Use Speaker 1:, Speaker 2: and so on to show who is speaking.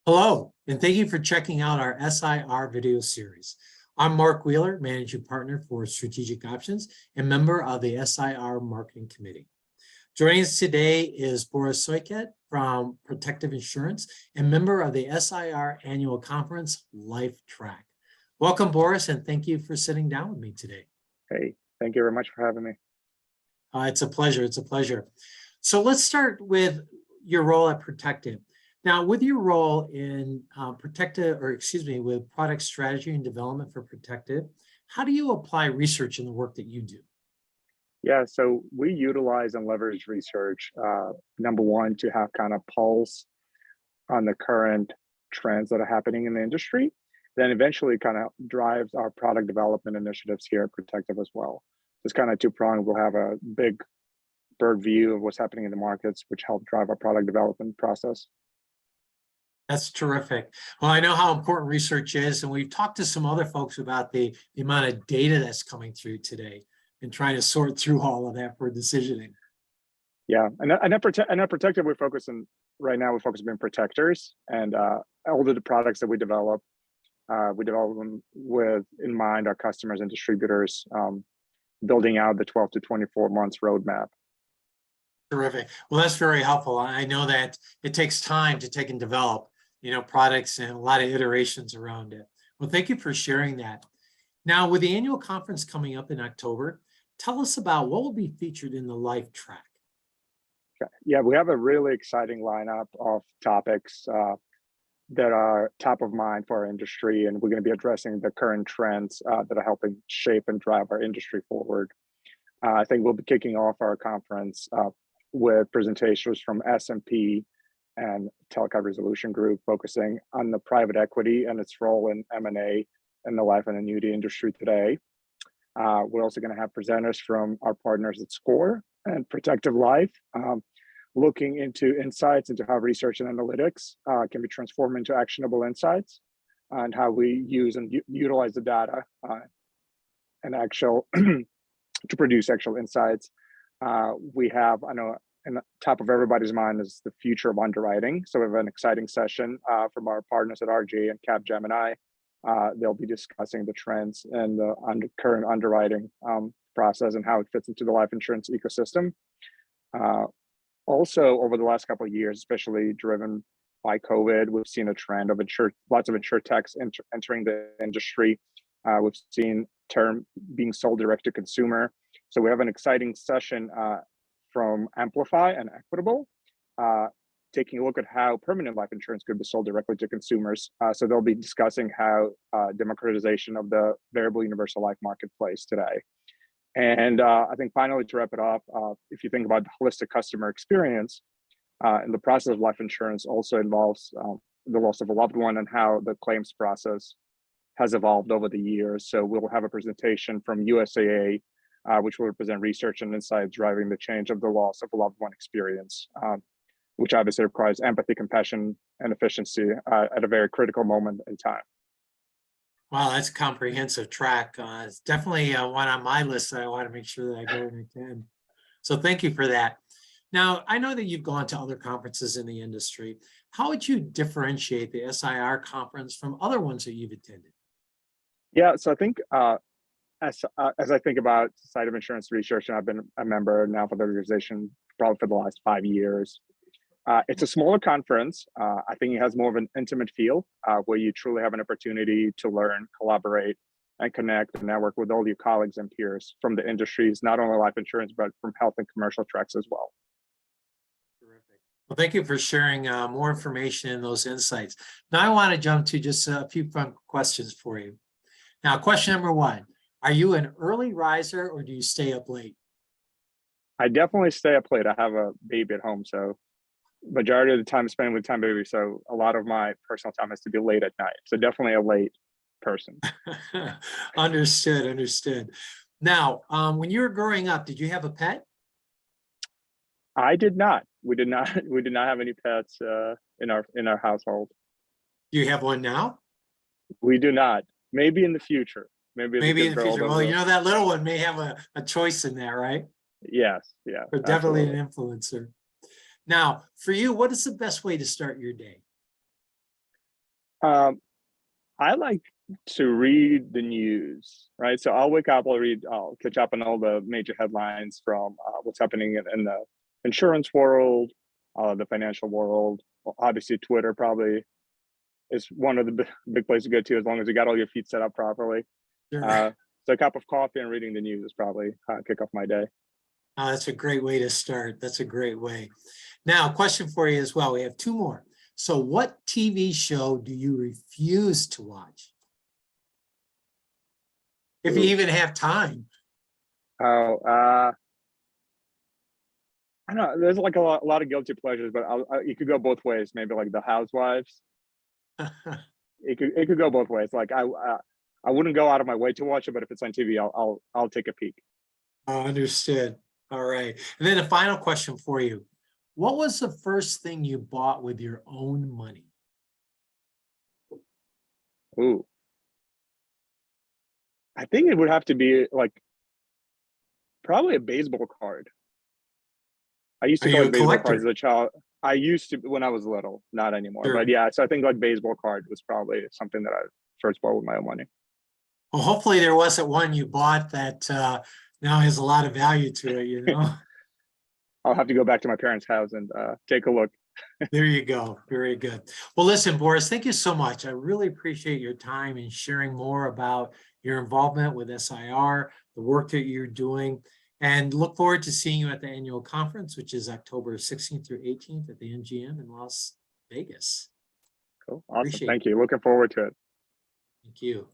Speaker 1: Hello, and thank you for checking out our SIR video series. I'm Mark Wheeler, Managing Partner for Strategic Options and member of the SIR Marketing Committee. Joining us today is Boris Shoykhet from Protective Insurance and member of the SIR Annual Conference Life Track. Welcome, Boris, and thank you for sitting down with me today.
Speaker 2: Hey, thank you very much for having me.
Speaker 1: It's a pleasure. It's a pleasure. So let's start with your role at Protective. Now, with your role in with product strategy and development for Protective, how do you apply research in the work that you do?
Speaker 2: Yeah, so we utilize and leverage research, number one, to have kind of pulse on the current trends that are happening in the industry, then eventually kind of drives our product development initiatives here at Protective as well. It's kind of two-pronged. We'll have a big bird view of what's happening in the markets, which help drive our product development process.
Speaker 1: That's terrific. Well, I know how important research is, and we've talked to some other folks about the amount of data that's coming through today and trying to sort through all of that for decisioning.
Speaker 2: Yeah, and at Protective, we're focusing right now. We're focusing on protectors, and all of the products that we develop them with in mind our customers and distributors, building out the 12 to 24 months roadmap.
Speaker 1: Terrific. Well, that's very helpful. I know that it takes time to take and develop, products and a lot of iterations around it. Well, thank you for sharing that. Now, with the annual conference coming up in October, tell us about what will be featured in the Life Track.
Speaker 2: Okay. Yeah, we have a really exciting lineup of topics that are top of mind for our industry, and we're going to be addressing the current trends that are helping shape and drive our industry forward. I think we'll be kicking off our conference with presentations from S&P and Telecom Resolution Group, focusing on the private equity and its role in M&A in the life and annuity industry today. We're also going to have presenters from our partners at SCORE and Protective Life, looking into insights into how research and analytics can be transformed into actionable insights, and how we use and utilize the data and to produce actual insights. We have, I know, in the top of everybody's mind is the future of underwriting. So we have an exciting session from our partners at RG and Capgemini. They'll be discussing the trends and the current underwriting process and how it fits into the life insurance ecosystem. Also, over the last couple of years, especially driven by COVID, we've seen a trend of lots of Insurtechs entering the industry. We've seen term being sold direct to consumer. So we have an exciting session from Amplify and Equitable, taking a look at how permanent life insurance could be sold directly to consumers. So they'll be discussing how democratization of the variable universal life marketplace today. And I think finally, to wrap it up, if you think about the holistic customer experience, and the process of life insurance also involves the loss of a loved one and how the claims process has evolved over the years. So we'll have a presentation from USAA, which will represent research and insights driving the change of the loss of a loved one experience, which obviously requires empathy, compassion, and efficiency at a very critical moment in time.
Speaker 1: Wow, that's a comprehensive track. It's definitely one on my list that I want to make sure that I go and attend. So thank you for that. Now, I know that you've gone to other conferences in the industry. How would you differentiate the SIR conference from other ones that you've attended?
Speaker 2: Yeah, so I think as I think about Society of Insurance Research, and I've been a member now for the organization probably for the last 5 years, it's a smaller conference. I think it has more of an intimate feel where you truly have an opportunity to learn, collaborate, and connect and network with all your colleagues and peers from the industries, not only life insurance, but from health and commercial tracks as well.
Speaker 1: Terrific. Well, thank you for sharing more information and those insights. Now I want to jump to just a few fun questions for you. Now, question number one, are you an early riser or do you stay up late?
Speaker 2: I definitely stay up late. I have a baby at home, so majority of the time spent with time baby. So a lot of my personal time has to be late at night. So definitely a late person.
Speaker 1: Understood. Now, when you were growing up, did you have a pet?
Speaker 2: I did not. We did not have any pets in our household.
Speaker 1: Do you have one now?
Speaker 2: We do not. Maybe in the future. Maybe in the future.
Speaker 1: Well, that little one may have a choice in there, right?
Speaker 2: Yes. Yeah.
Speaker 1: But definitely an influencer. Now, for you, what is the best way to start your day?
Speaker 2: Um, I like to read the news, right? So I'll wake up, I'll catch up on all the major headlines from what's happening in the insurance world, the financial world. Obviously, Twitter probably is one of the big places to go to, as long as you got all your feet set up properly.
Speaker 1: Sure.
Speaker 2: So a cup of coffee and reading the news is probably how I kick off my day.
Speaker 1: Oh, that's a great way to start. That's a great way. Now, a question for you as well. We have two more. So what TV show do you refuse to watch? If you
Speaker 2: Ooh.
Speaker 1: even have time.
Speaker 2: Oh, I don't know. There's like a lot of guilty pleasures, but you could go both ways. Maybe like The Housewives. It could go both ways. Like I wouldn't go out of my way to watch it, but if it's on TV, I'll take a peek.
Speaker 1: Understood. All right. And then the final question for you. What was the first thing you bought with your own money?
Speaker 2: Ooh, I think it would have to be like probably a baseball card. I used
Speaker 1: Are
Speaker 2: to
Speaker 1: you a
Speaker 2: collect baseball cards as
Speaker 1: collector?
Speaker 2: a child. I used to when I was little, not anymore. But
Speaker 1: Sure.
Speaker 2: yeah, so I think like baseball card was probably something that I first bought with my own money.
Speaker 1: Well, hopefully there wasn't one you bought that now has a lot of value to it, you know?
Speaker 2: I'll have to go back to my parents' house and take a look.
Speaker 1: There you go. Very good. Well, listen, Boris, thank you so much. I really appreciate your time and sharing more about your involvement with SIR, the work that you're doing, and look forward to seeing you at the annual conference, which is October 16th through 18th at the MGM in Las Vegas.
Speaker 2: Cool. Awesome.
Speaker 1: Appreciate it.
Speaker 2: Thank you. Looking forward to it.
Speaker 1: Thank you.